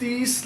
30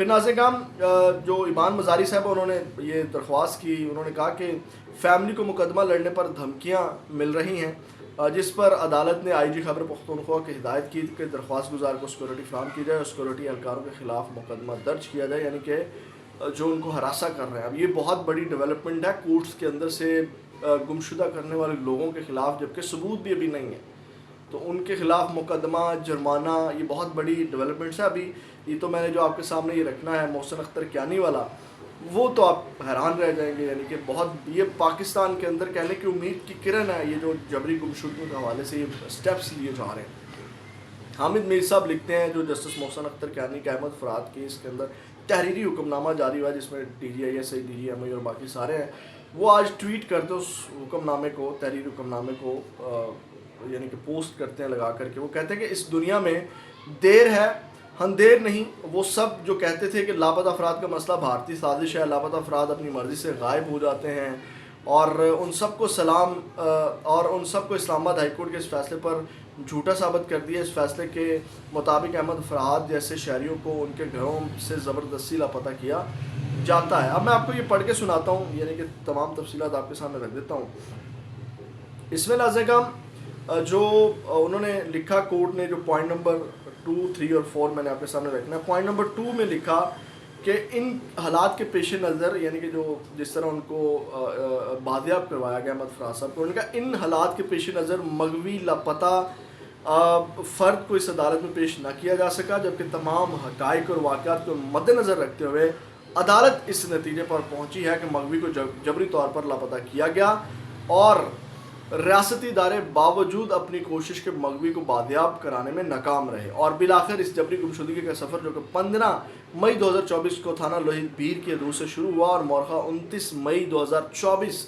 پھر ناظرین کرام جو ایمان مزاری صاحب انہوں نے یہ درخواست کی، انہوں نے کہا کہ فیملی کو مقدمہ لڑنے پر دھمکیاں مل رہی ہیں، جس پر عدالت نے آئی جی خیبر پختونخوا کی ہدایت کی کہ درخواست گزار کو سیکورٹی فراہم کی جائے اور سیکورٹی اہلکاروں کے خلاف مقدمہ درج کیا جائے، یعنی کہ جو ان کو ہراساں کر رہے ہیں۔ اب یہ بہت بڑی ڈیولپمنٹ ہے، کورٹس کے اندر سے گمشدہ کرنے والے لوگوں کے خلاف جبکہ ثبوت بھی ابھی نہیں ہے تو ان کے خلاف مقدمہ، جرمانہ، یہ بہت بڑی ڈیولپمنٹس ہے۔ ابھی یہ تو میں نے جو آپ کے سامنے یہ رکھنا ہے محسن اختر کیانی والا، وہ تو آپ حیران رہ جائیں گے، یعنی کہ بہت یہ پاکستان کے اندر کہنے کی امید کی کرن ہے، یہ جو جبری گمشدگی کے حوالے سے یہ سٹیپس لیے جا رہے ہیں۔ حامد میر صاحب لکھتے ہیں جو جسٹس محسن اختر کیانی کے احمد فراد کیس کے اندر تحریری حکم نامہ جاری ہوا جس میں D G I S I, D G M I اور باقی سارے ہیں، وہ آج ٹویٹ کرتے اس حکم نامے کو، تحریری حکم نامے کو یعنی کہ پوسٹ کرتے ہیں لگا کر کے، وہ کہتے ہیں کہ اس دنیا میں دیر ہے اندھیر نہیں۔ وہ سب جو کہتے تھے کہ لاپتہ افراد کا مسئلہ بھارتی سازش ہے، لاپتہ افراد اپنی مرضی سے غائب ہو جاتے ہیں، اور ان سب کو اسلام آباد ہائی کورٹ کے اس فیصلے پر جھوٹا ثابت کر دیا۔ اس فیصلے کے مطابق احمد فرحات جیسے شہریوں کو ان کے گھروں سے زبردستی لاپتہ کیا جاتا ہے۔ اب میں آپ کو یہ پڑھ کے سناتا ہوں، یعنی کہ تمام تفصیلات آپ کے سامنے رکھ دیتا ہوں۔ اس میں ناظرین کرام جو انہوں نے لکھا، کورٹ نے جو پوائنٹ نمبر 2، 3 اور 4 میں نے آپ کے سامنے رکھنا ہے۔ پوائنٹ نمبر 2 میں لکھا کہ ان حالات کے پیش نظر، یعنی کہ جو جس طرح ان کو بازیاب کروایا گیا احمد فرحات صاحب کو، انہوں نے کہا ان حالات کے پیش نظر مغوی لاپتہ فرد کو اس عدالت میں پیش نہ کیا جا سکا، جبکہ تمام حقائق اور واقعات کو مد نظر رکھتے ہوئے عدالت اس نتیجے پر پہنچی ہے کہ مغوی کو جبری طور پر لاپتہ کیا گیا، اور ریاستی ادارے باوجود اپنی کوشش کے مغوی کو بازیاب کرانے میں ناکام رہے، اور بالآخر اس جبری گمشدگی کا سفر جو کہ 15 مئی 2024 کو تھانہ لوہی بیر کی حدود سے شروع ہوا اور مورخہ 29 مئی 2024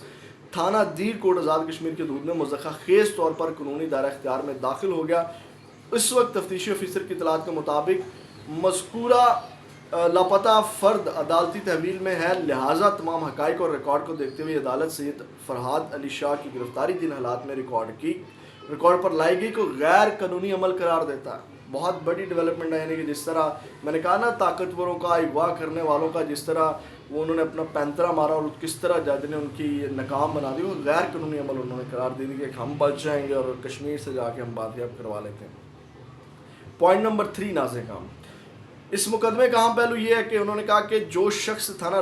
تھانہ دیر کوٹ آزاد کشمیر کی حدود میں مضحکہ خیز طور پر قانونی دائرہ اختیار میں داخل ہو گیا۔ اس وقت تفتیشی افسر کی اطلاعات کے مطابق مذکورہ لاپتہ فرد عدالتی تحویل میں ہے، لہٰذا تمام حقائق اور ریکارڈ کو دیکھتے ہوئے عدالت سید فرحات علی شاہ کی گرفتاری جن حالات میں ریکارڈ پر لائی گئی کو غیر قانونی عمل قرار دیتا ہے۔ بہت بڑی ڈیولپمنٹ ہے، یعنی کہ جس طرح میں نے کہا نا طاقتوروں کا، اغوا کرنے والوں کا جس طرح وہ انہوں نے اپنا پینترا مارا اور کس طرح جج نے ان کی ناکام بنا دی، وہ غیر قانونی عمل انہوں نے قرار دے دی کہ ہم بچ جائیں گے اور کشمیر سے جا کے ہم بازیاب کروا لیتے ہیں۔ پوائنٹ نمبر 3 ناظرین کرام، اس مقدمے کا اہم پہلو یہ ہے کہ انہوں نے کہا کہ جو شخص تھانہ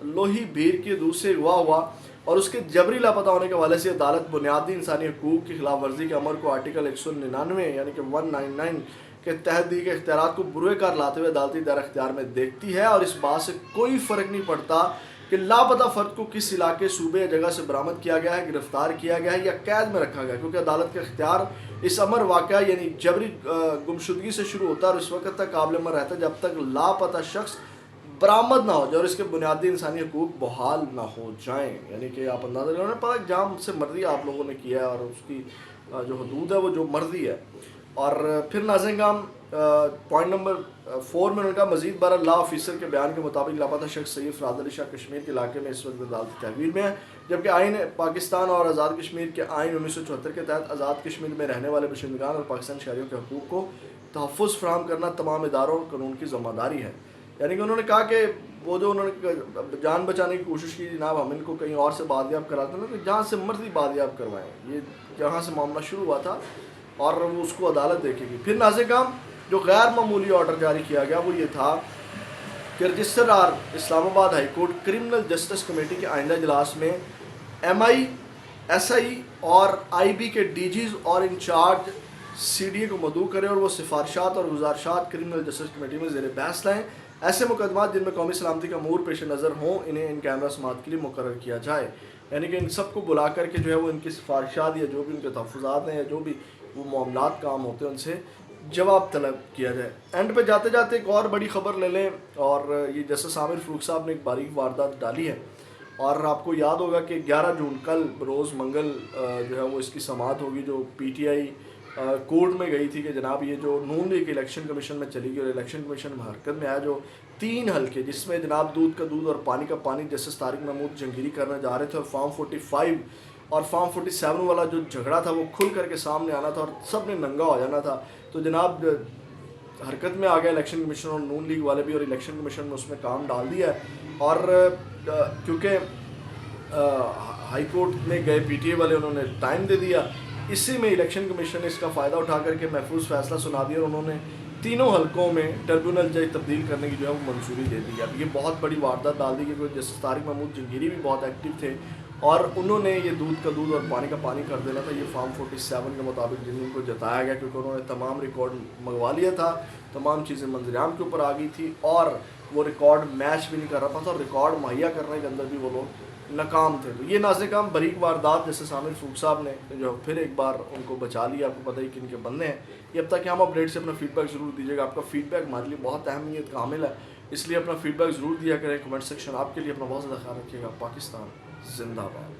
لوہی بیر کی حدود سے اغوا ہوا اور اس کے جبری لاپتہ ہونے کے حوالے سے عدالت بنیادی انسانی حقوق کی خلاف ورزی کے امر کو آرٹیکل 199 یعنی کہ 199 کے تحت دی کے اختیارات کو بروئے کار لاتے ہوئے عدالتی دائرہ اختیار میں دیکھتی ہے، اور اس بات سے کوئی فرق نہیں پڑتا کہ لاپتہ فرد کو کس علاقے، صوبے یا جگہ سے برآمد کیا گیا ہے، گرفتار کیا گیا ہے یا قید میں رکھا گیا ہے، کیونکہ عدالت کا اختیار اس امر واقعہ یعنی جبری گمشدگی سے شروع ہوتا ہے اور اس وقت تک قابل عمل رہتا ہے جب تک لاپتہ شخص برآمد نہ ہو جائے اور اس کے بنیادی انسانی حقوق بحال نہ ہو جائیں۔ یعنی کہ آپ اندازہ لگاؤ نا، پتہ جہاں سے مرضی آپ لوگوں نے کیا ہے اور اس کی جو حدود ہے وہ جو مرضی ہے۔ اور پھر ناظرین کرام پوائنٹ نمبر 4 میں ان کا مزید بارہ لا آفیسر کے بیان کے مطابق لاپتہ شخص سید فرحات علی شاہ کشمیر کے علاقے میں اس وقت عدالتی تحویل میں ہے، جبکہ آئین پاکستان اور آزاد کشمیر کے آئین 1974 کے تحت آزاد کشمیر میں رہنے والے باشندگان اور پاکستان شہریوں کے حقوق کو تحفظ فراہم کرنا تمام اداروں اور قانون کی ذمہ داری ہے۔ یعنی کہ انہوں نے کہا کہ وہ جو انہوں نے جان بچانے کی کوشش کی، جناب ہم ان کو کہیں اور سے بازیاب کراتے ہیں کہ جہاں سے مرضی بازیاب کروائیں، یہ جہاں سے معاملہ شروع ہوا تھا اور وہ اس کو عدالت دیکھے گی۔ پھر ناظرین کرام جو غیر معمولی آرڈر جاری کیا گیا وہ یہ تھا کہ رجسٹرار اسلام آباد high court criminal justice committee کے آئندہ اجلاس میں ایم آئی، ایس آئی اور آئی بی کے ڈی جیز اور انچارج سی ڈی اے کو مدعو کرے اور وہ سفارشات اور گزارشات کرمنل جسٹس کمیٹی میں زیر بحث لائیں۔ ایسے مقدمات جن میں قومی سلامتی کا امور پیش نظر ہوں انہیں ان کیمرہ سماعت کے لیے مقرر کیا جائے، یعنی کہ ان سب کو بلا کر کے جو ہے وہ ان کی سفارشات یا جو بھی ان کے تحفظات ہیں یا جو بھی وہ معاملات کام ہوتے ہیں ان سے جواب طلب کیا جائے۔ اینڈ پہ جاتے جاتے ایک اور بڑی خبر لے لیں، اور یہ جسٹس عامر فاروق صاحب نے ایک باریک واردات ڈالی ہے، اور آپ کو یاد ہوگا کہ 11 جون کل روز منگل جو ہے وہ اس کی سماعت ہوگی، جو پی ٹی آئی کورٹ میں گئی تھی کہ جناب یہ جو نون لیگ الیکشن کمیشن میں چلی گئی اور الیکشن کمیشن میں حرکت میں آیا جو 3 حلقے جس میں جناب دودھ کا دودھ اور پانی کا پانی جسٹس طارق محمود جہانگیری کرنے جا رہے تھے، اور فارم 45 اور فارم 47 والا جو جھگڑا تھا وہ کھل کر کے سامنے آنا تھا اور سب نے ننگا ہو جانا تھا، تو جناب حرکت میں آ گیا الیکشن کمیشن اور نون لیگ والے بھی, اور الیکشن کمیشن میں اس میں کام ڈال دیا ہے. اور کیونکہ ہائی کورٹ میں گئے پی ٹی اے والے, انہوں نے ٹائم دے دیا, اسی میں الیکشن کمیشن نے اس کا فائدہ اٹھا کر کے محفوظ فیصلہ سنا دیا, اور انہوں نے تینوں حلقوں میں ٹربیونل جج تبدیل کرنے کی جو ہے وہ منظوری دے دی. اب یہ بہت بڑی واردات ڈال دی, کیونکہ جسٹس طارق محمود جنگیری بھی بہت ایکٹیو تھے, اور انہوں نے یہ دودھ کا دودھ اور پانی کا پانی کر دینا تھا. یہ فارم 47 کے مطابق جن کو جتایا گیا, کیونکہ انہوں نے تمام ریکارڈ منگوا لیا تھا, تمام چیزیں منظر عام کے اوپر آ گئی تھی, اور وہ ریکارڈ میچ بھی نہیں کر رہا تھا, اور ریکارڈ مہیا کرنے کے اندر بھی وہ لوگ ناکام تھے. تو یہ ناظرین کام بریک واردات جیسے عامر فروخ صاحب نے جو پھر ایک بار ان کو بچا لیا. آپ کو پتہ ہی کن کے بندے ہیں. یہ اب تک کہ ہم اپڈیٹ سے اپنا فیڈ بیک ضرور دیجیے گا. آپ کا فیڈ بیک ہمارے لیے بہت اہمیت کا حامل ہے, اس لیے اپنا فیڈ بیک ضرور دیا کریں. کمنٹ سیکشن آپ کے لیے اپنا بہت زیادہ خیال رکھیے گا. پاکستان زندہ باد.